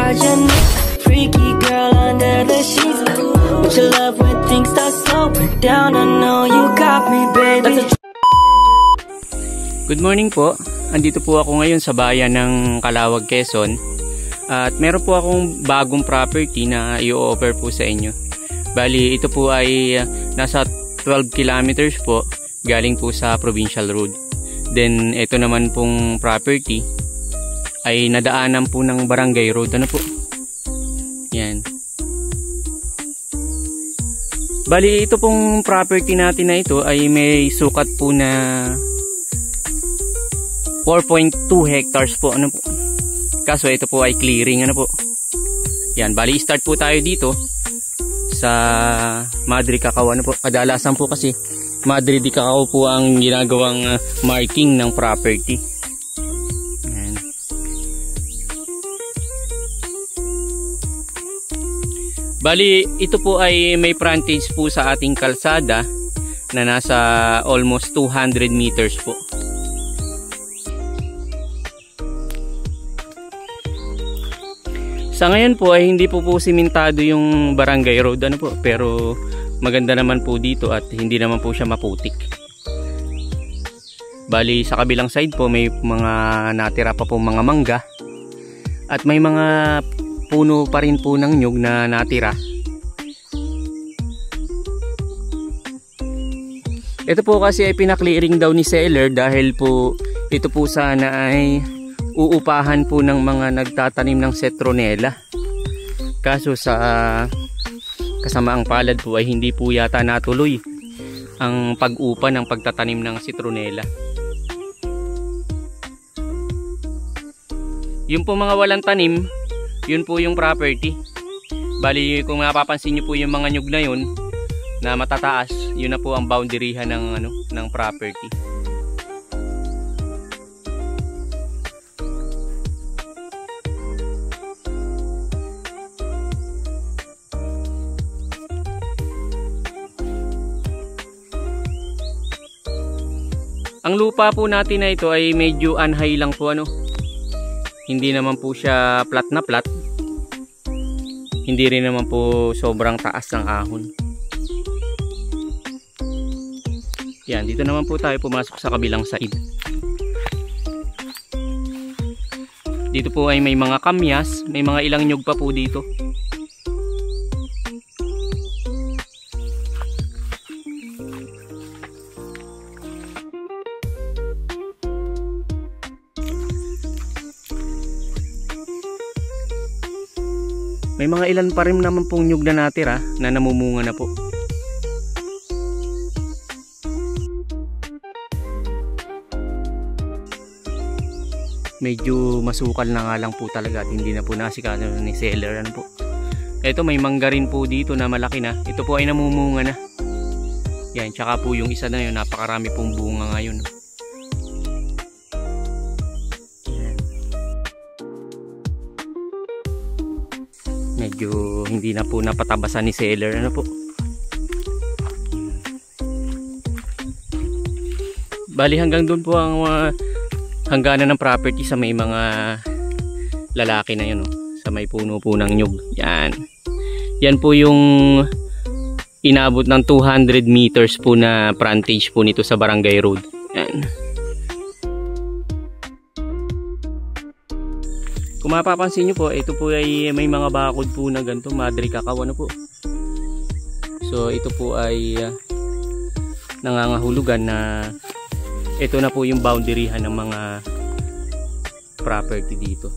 project. Freaky girl under the sheets. With your love when things start slowing down. I know you got me, baby. Good morning po. Andito po ako ngayon sa bayan ng Calawag, Quezon. At meron po akong bagong property na i-offer po sa inyo. Bali, ito po ay nasa 12 kilometers po galing po sa Provincial Road. Then, ito naman pong property ay nadaanan po ng Barangay Road. Ano po? Yan. Bali, ito pong property natin na ito ay may sukat po na 4.2 hectares po. Ano po? Kaso ito po ay clearing. Ano po? Yan. Bali, start po tayo dito sa Madre Cacao. Ano po? Kadalasan po kasi Madre de Cacao po ang ginagawang marking ng property. Yan. Bali, ito po ay may frontage po sa ating kalsada na nasa almost 200 meters po. Sa ngayon po ay hindi po simentado yung Barangay Road, ano po, pero maganda naman po dito at hindi naman po siya maputik. Bali, sa kabilang side po may mga natira pa po mga mangga at may mga puno pa rin po ng nyug na natira. Ito po kasi ay pinaklearing daw ni seller dahil po ito po sana ay uupahan po ng mga nagtatanim ng citronella. Kaso sa kasamaang palad po ay hindi po yata natuloy ang pag-upa ng pagtatanim ng citronella. Yung po mga walang tanim, yun po yung property. Bali, kung napapansin nyo po yung mga nyug na yun na matataas, yun na po ang boundaryhan ng property. Ang lupa po natin na ito ay medyo anhay lang po, ano. Hindi naman po siya flat na flat. Hindi rin naman po sobrang taas ng ahon. Yan, dito naman po tayo pumasok sa kabilang side. Dito po ay may mga kamyas, may mga ilang nyug pa po dito. May mga ilan pa rin naman pong nyug na natira na namumunga na po. Medyo masukal na nga lang po talaga at hindi na po nasikano ni seller. Ano po? Ito, may mangga rin po dito na malaki na. Ito po ay namumunga na. Yan, tsaka po yung isa na yun, napakarami pong bunga ngayon. Medyo hindi na po napatabasan ni seller, ano po. Bali, hanggang doon po ang hangganan ng property sa may mga lalaki na yun, sa may puno po ng nyug. Yan. Yan po yung inabot ng 200 meters po na frontage po nito sa Barangay Road. Yan. Kung mapapansin nyo po, ito po ay may mga bakod po na ganito, Madre Cacao, ano po. So ito po ay nangangahulugan na ito na po yung boundaryhan ng mga property dito.